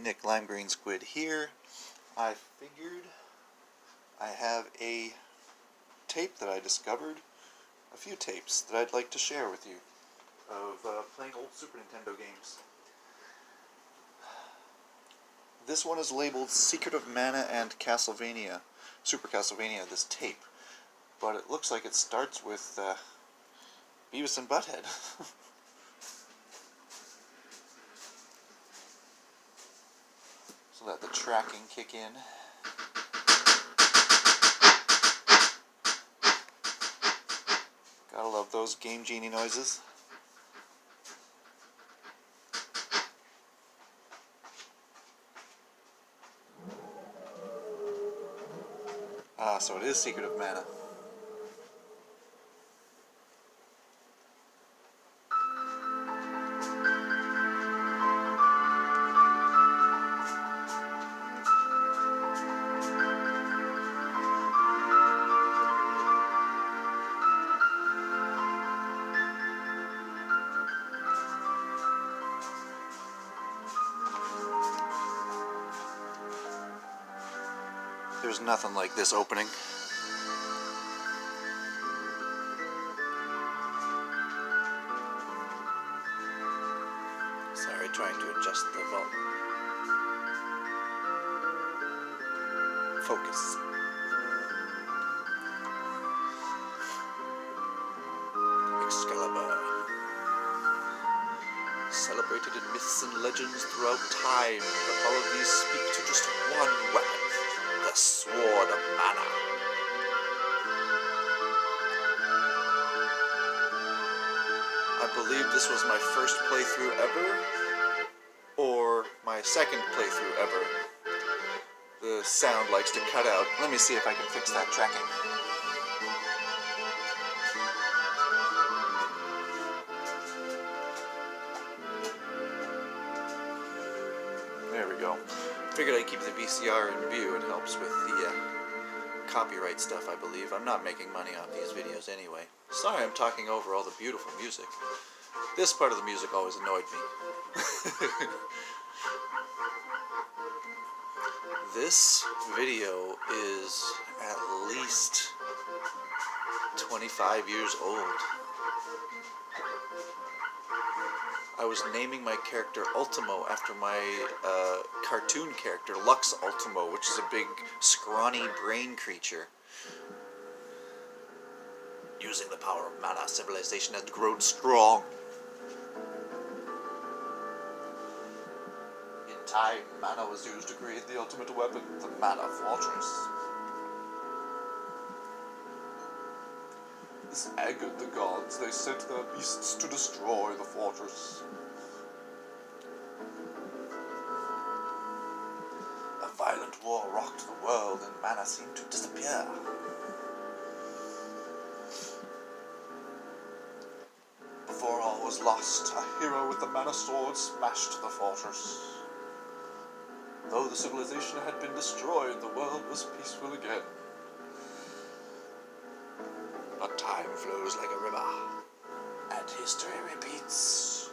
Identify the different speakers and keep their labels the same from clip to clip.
Speaker 1: Nick limegreensquid here. I figured I have a tape that I discovered, a few tapes that I'd like to share with you of playing old Super Nintendo games. This one is labeled Secret of Mana and Castlevania, Super Castlevania, this tape. But it looks like it starts with Beavis and Butthead. So let the tracking kick in. Gotta love those Game Genie noises. Ah, so it is Secret of Mana. There's nothing like this opening. Sorry, trying to adjust the volume. Focus. Excalibur. Celebrated in myths and legends throughout time, but all of these speak to just one weapon. The Sword of Mana. I believe this was my first playthrough ever, or my second playthrough ever. The sound likes to cut out. Let me see if I can fix that tracking. There we go. Figured I'd keep the VCR in view. It helps with the copyright stuff, I believe. I'm not making money off these videos anyway. Sorry I'm talking over all the beautiful music. This part of the music always annoyed me. This video is at least 25 years old. I was naming my character Ultimo after my cartoon character, Lux Ultimo, which is a big, scrawny brain creature. Using the power of mana, civilization has grown strong. In time, mana was used to create the ultimate weapon, the Mana Fortress. This angered the gods. They sent their beasts to destroy the fortress. A violent war rocked the world, and mana seemed to disappear. Before all was lost, a hero with the mana sword smashed the fortress. Though the civilization had been destroyed, the world was peaceful again. But time flows like a river, and history repeats.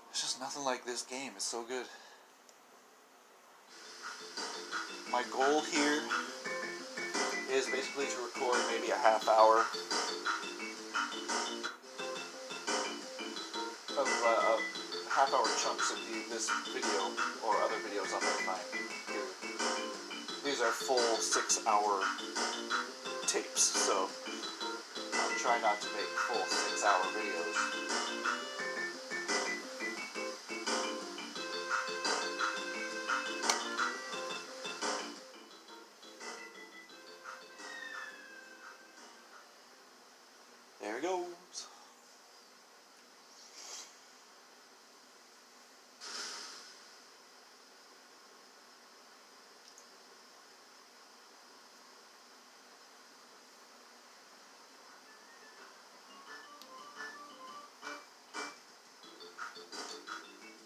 Speaker 1: There's just nothing like this game. It's so good. My goal here is basically to record maybe a half hour of half-hour chunks of this video or other videos on my here. These are full 6-hour tapes, so I'm trying not to make full 6-hour videos. There it goes.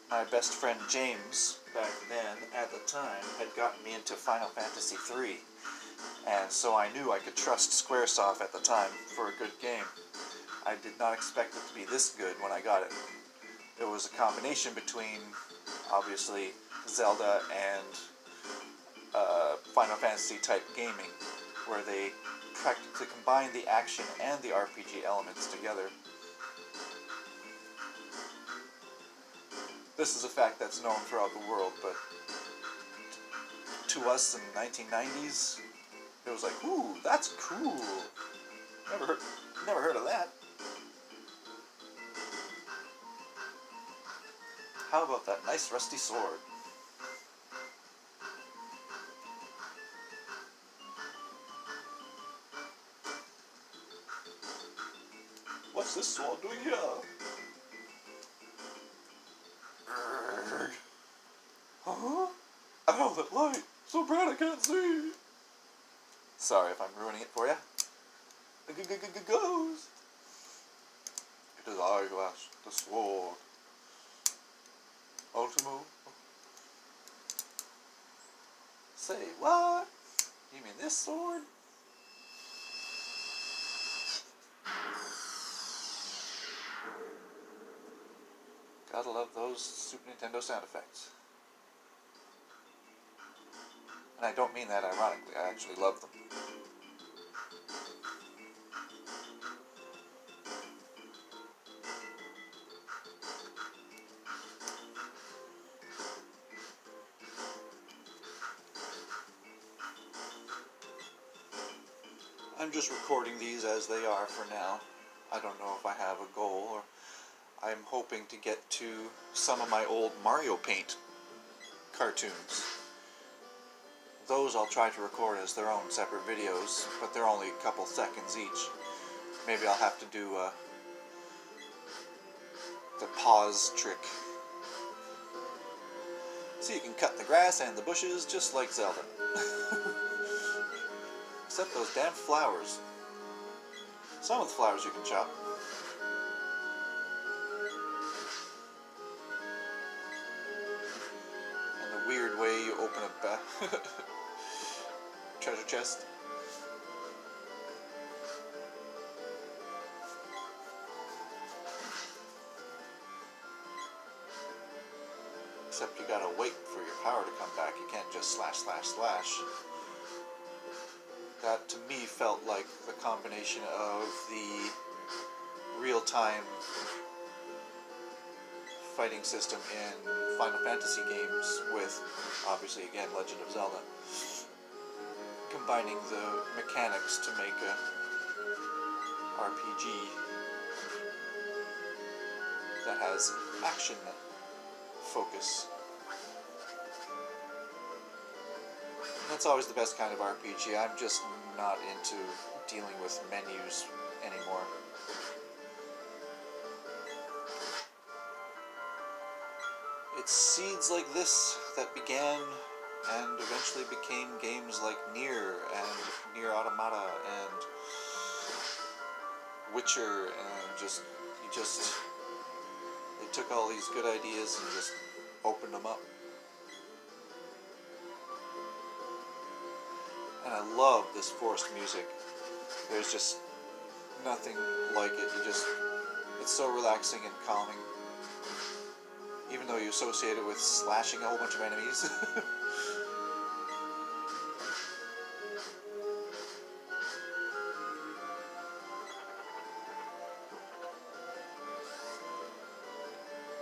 Speaker 1: My best friend James, back then, at the time, had gotten me into Final Fantasy III. and so I knew I could trust Squaresoft at the time for a good game. I did not expect it to be this good when I got it. It was a combination between, obviously, Zelda and Final Fantasy type gaming, where they practically combine the action and the RPG elements together. This is a fact that's known throughout the world, but to us in the 1990s, it was like, ooh, that's cool. Never heard of that. How about that nice rusty sword? What's this sword doing here? Huh? Ow, that light! So bright I can't see! Sorry if I'm ruining it for you. Goes! It is Eyeglass, the sword. Ultimo. Say what? You mean this sword? Gotta love those Super Nintendo sound effects. And I don't mean that ironically, I actually love them. I'm just recording these as they are for now. I don't know if I have a goal, or I'm hoping to get to some of my old Mario Paint cartoons. Those I'll try to record as their own separate videos, but they're only a couple seconds each. Maybe I'll have to do the pause trick. So you can cut the grass and the bushes just like Zelda. Except those damn flowers. Some of the flowers you can chop. And the weird way you open a treasure chest. Except you gotta wait for your power to come back. You can't just slash, slash, slash. That to me felt like the combination of the real-time fighting system in Final Fantasy games with, obviously again, Legend of Zelda. Combining the mechanics to make a RPG that has action focus. That's always the best kind of RPG. I'm just not into dealing with menus anymore. It's seeds like this that began and eventually became games like Nier and Nier Automata and Witcher, and they took all these good ideas and just opened them up. And I love this forced music. There's just nothing like it. It's so relaxing and calming. Even though you associate it with slashing a whole bunch of enemies.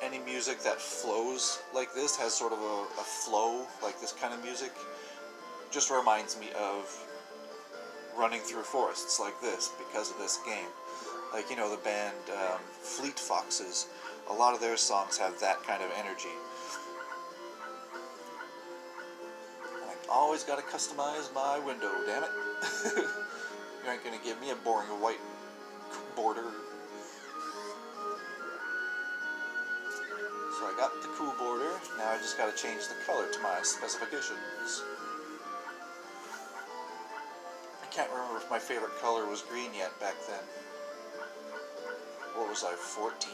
Speaker 1: Any music that flows like this, has sort of a flow like this kind of music, just reminds me of running through forests like this because of this game. Like, you know, the band Fleet Foxes, a lot of their songs have that kind of energy. And I always gotta customize my window, damn it. You ain't gonna give me a boring white border. So I got the cool border, now I just gotta change the color to my specifications. I can't remember if my favorite color was green yet back then. What was I, 14?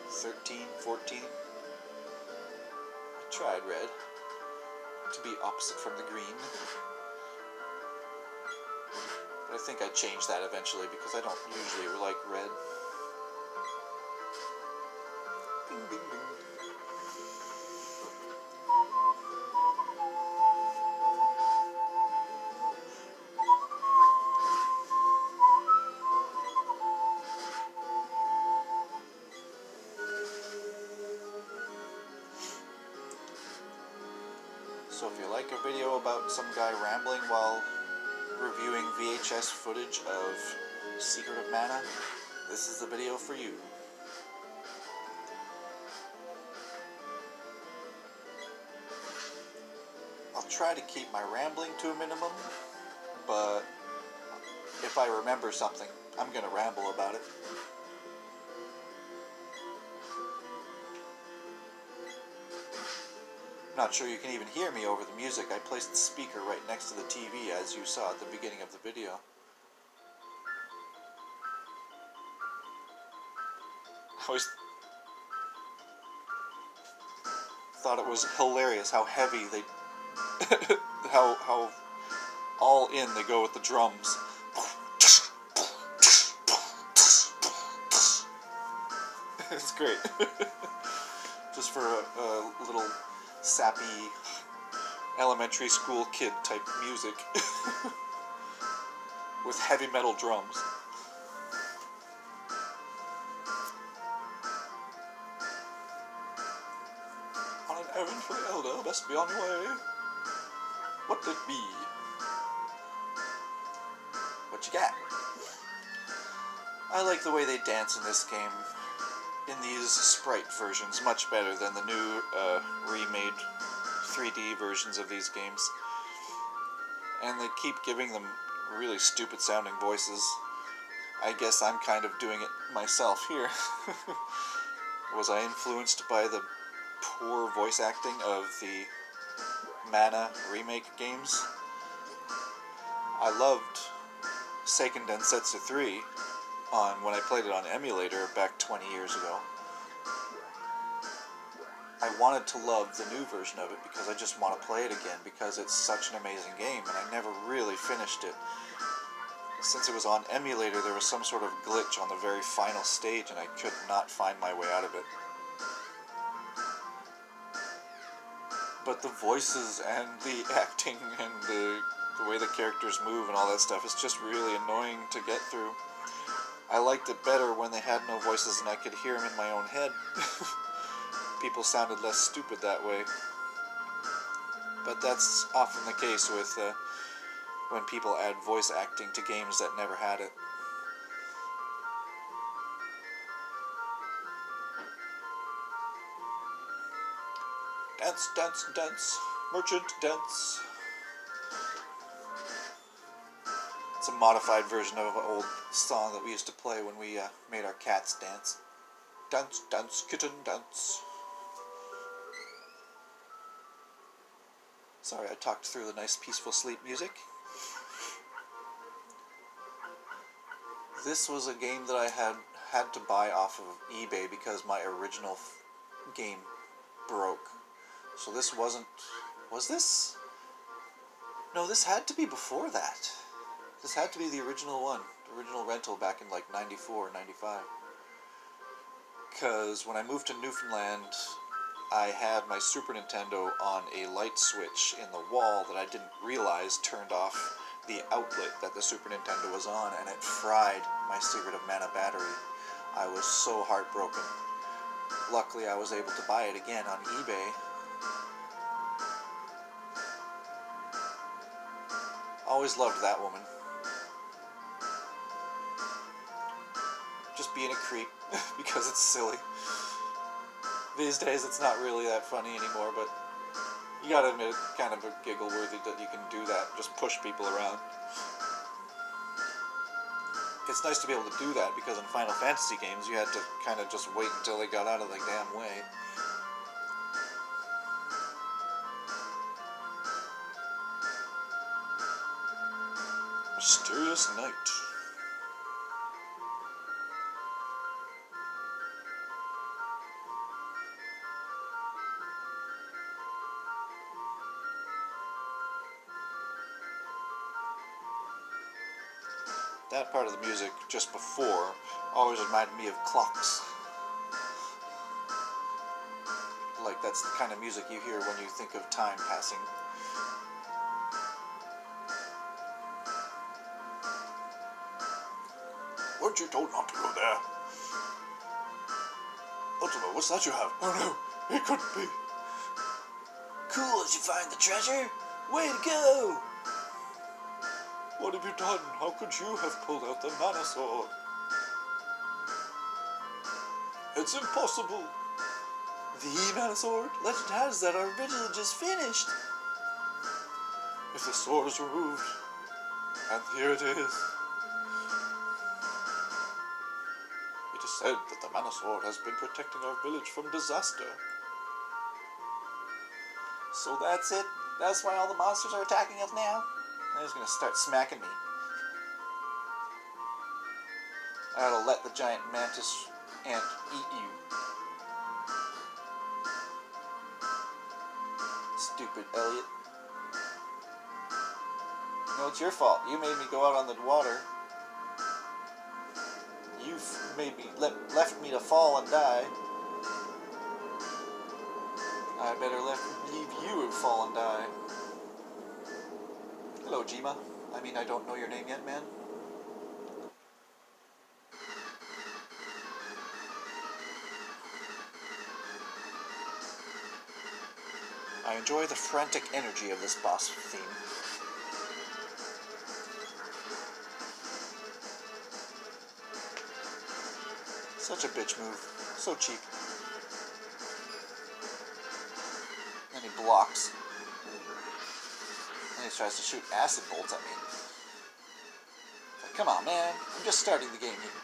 Speaker 1: 13, 14? I tried red. to be opposite from the green. But I think I changed that eventually because I don't usually like red. Bing, bing, bing. So if you like a video about some guy rambling while reviewing VHS footage of Secret of Mana, this is the video for you. I'll try to keep my rambling to a minimum, but if I remember something, I'm going to ramble about it. Not sure you can even hear me over the music. I placed the speaker right next to the TV, as you saw at the beginning of the video. I always thought it was hilarious how heavy they... how all in they go with the drums. It's great. Just for a little sappy elementary school kid type music with heavy metal drums. On an errand for the elder, best be on your way. What did it be? What you got? I like the way they dance in this game, in these sprite versions, much better than the new remade 3D versions of these games. And they keep giving them really stupid sounding voices. I guess I'm kind of doing it myself here. Was I influenced by the poor voice acting of the Mana remake games? I loved Seiken Densetsu 3 when I played it on emulator back 20 years ago. I wanted to love the new version of it because I just want to play it again because it's such an amazing game, and I never really finished it. Since it was on emulator, there was some sort of glitch on the very final stage, and I could not find my way out of it. But the voices and the acting and the way the characters move and all that stuff is just really annoying to get through. I liked it better when they had no voices and I could hear them in my own head. People sounded less stupid that way. But that's often the case with when people add voice acting to games that never had it. Dance, dance, dance, merchant dance. It's a modified version of an old song that we used to play when we made our cats dance. Dance, dance, kitten, dance. Sorry, I talked through the nice peaceful sleep music. This was a game that I had to buy off of eBay because my original game broke. So this wasn't... Was this? No, this had to be before that. This had to be the original one. The original rental back in like 94 or 95. Because when I moved to Newfoundland, I had my Super Nintendo on a light switch in the wall that I didn't realize turned off the outlet that the Super Nintendo was on, and it fried my Secret of Mana battery. I was so heartbroken. Luckily, I was able to buy it again on eBay. Always loved that woman. Just being a creep because it's silly. These days it's not really that funny anymore, but you gotta admit it's kind of a giggle worthy that you can do that, just push people around. It's nice to be able to do that because in Final Fantasy games you had to kind of just wait until they got out of the damn way. Mysterious Night. That part of the music just before always reminded me of clocks. Like that's the kind of music you hear when you think of time passing. Weren't you told not to go there? Ultima, what's that you have? Oh no, it couldn't be. Cool, did you find the treasure? Way to go! What have you done? How could you have pulled out the mana sword? It's impossible. The mana sword? Legend has that our vigil just finished. If the sword is removed, and here it is. It is said that the mana sword has been protecting our village from disaster. So that's it? That's why all the monsters are attacking us now? They're just gonna start smacking me. I ought to let the giant mantis ant eat you. Stupid Elliot. No, it's your fault. You made me go out on the water. You made me left me to fall and die. I better leave you to fall and die. Hello, Jima. I mean, I don't know your name yet, man. I enjoy the frantic energy of this boss theme. Such a bitch move. So cheap. And he blocks. And he tries to shoot acid bolts at me. Like, come on, man. I'm just starting the game here.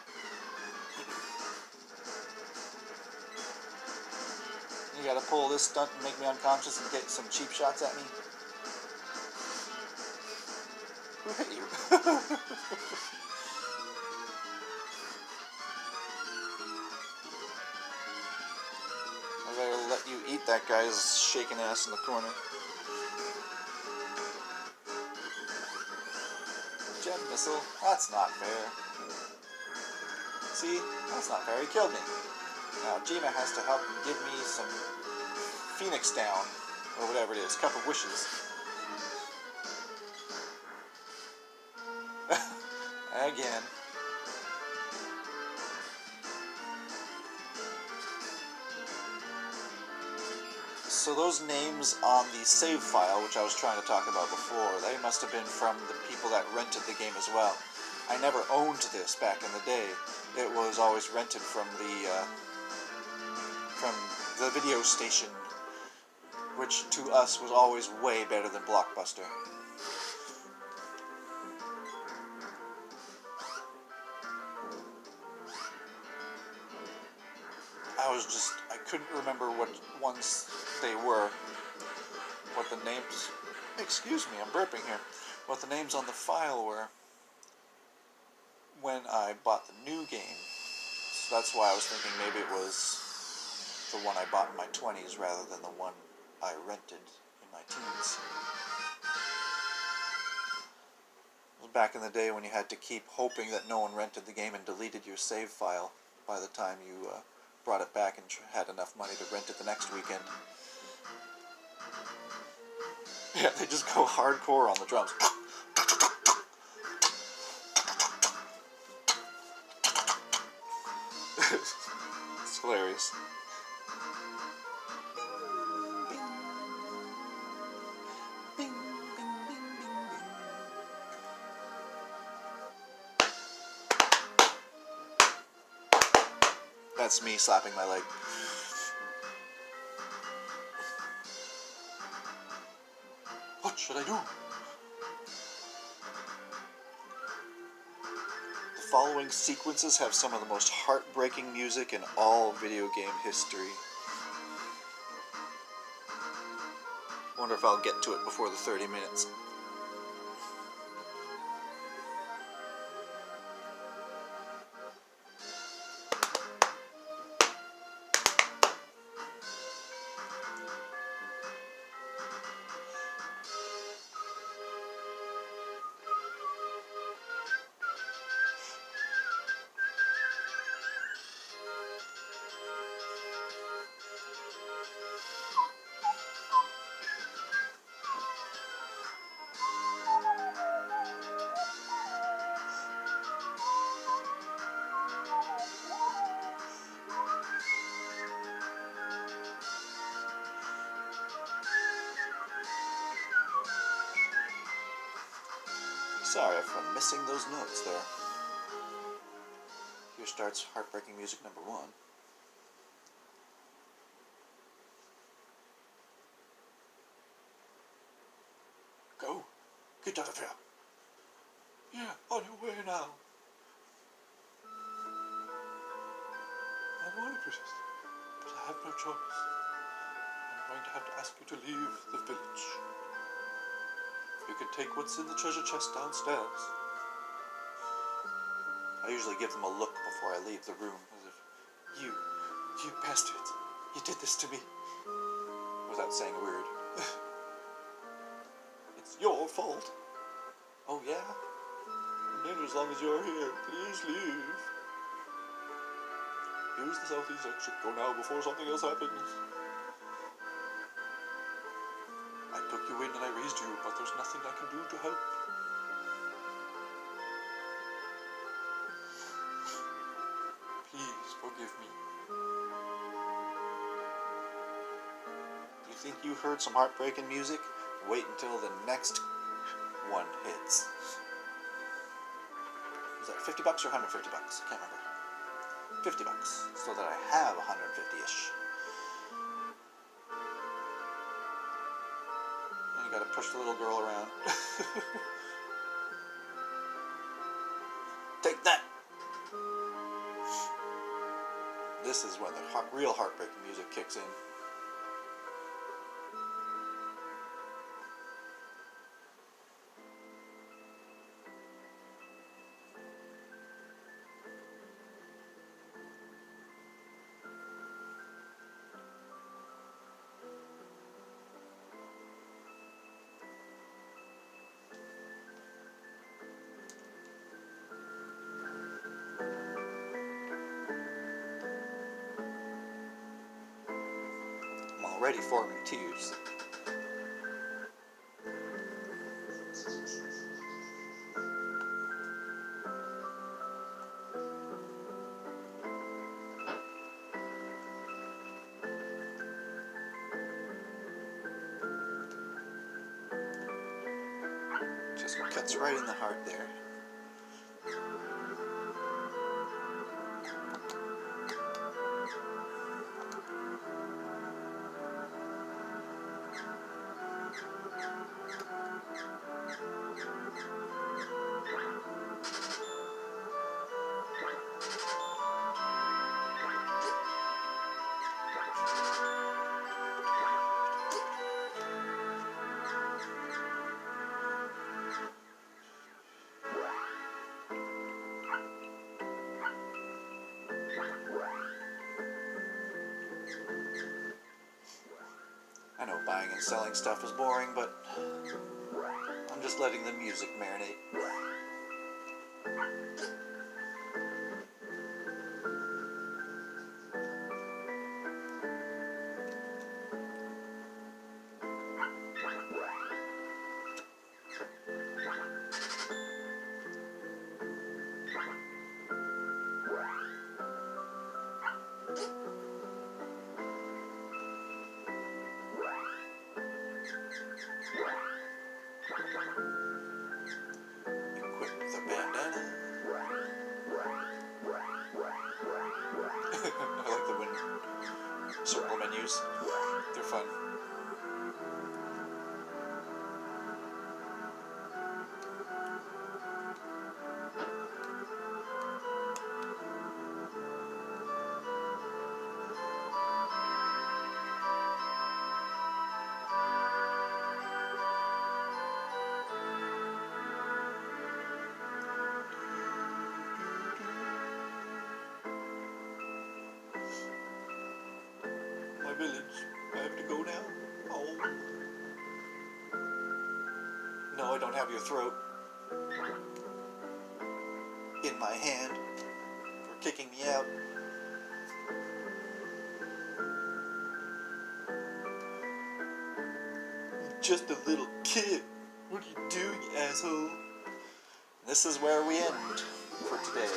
Speaker 1: You gotta pull this stunt and make me unconscious and get some cheap shots at me. Who hit you? I better let you eat that guy's shaking ass in the corner. Jet missile? That's not fair. See? That's not fair. He killed me. Now, Jima has to help and give me some Phoenix down, or whatever it is, Cup of Wishes. Again. So those names on the save file, which I was trying to talk about before, they must have been from the people that rented the game as well. I never owned this back in the day. It was always rented from the video station, which to us was always way better than Blockbuster. I couldn't remember what ones they were, what the names, excuse me, I'm burping here, what the names on the file were when I bought the new game. So that's why I was thinking maybe it was the one I bought in my 20s rather than the one I rented in my teens. It was back in the day when you had to keep hoping that no one rented the game and deleted your save file by the time you brought it back and had enough money to rent it the next weekend. Yeah, they just go hardcore on the drums. It's hilarious. Bing, bing, bing, bing, bing. That's me slapping my leg. What should I do? The following sequences have some of the most heartbreaking music in all video game history. Wonder if I'll get to it before the 30 minutes. Sorry for missing those notes there. Here starts heartbreaking music number 1. Go! Get out of here! Yeah, on your way now! I don't want to persist, but I have no choice. I'm going to have to ask you to leave the village. You can take what's in the treasure chest downstairs. I usually give them a look before I leave the room, as if, you bastards, you did this to me. Without saying a word. It's your fault. Oh yeah? I'm in danger as long as you're here. Please leave. Use the southeast exit. Go now before something else happens. I took you in and I raised you, but there's nothing I can do to help. Please forgive me. You think you heard some heartbreaking music? Wait until the next one hits. Was that $50 or $150? I can't remember. $50, so that I have 150-ish. And you gotta push the little girl around. Take that! This is when the real heartbreaking music kicks in. Already forming tears. Just cuts right in the heart there. I know buying and selling stuff is boring, but I'm just letting the music marinate. Equip the bandana. I like the wind circle menus. They're fun. My village. I have to go now? Oh. No, I don't have your throat in my hand for kicking me out. I'm just a little kid. What are you doing, asshole? This is where we end for today.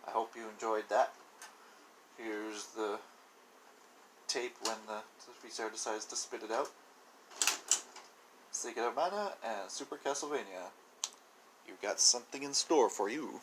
Speaker 1: I hope you enjoyed that. Here's the tape when the VCR decides to spit it out. Secret of Mana and Super Castlevania. You've got something in store for you.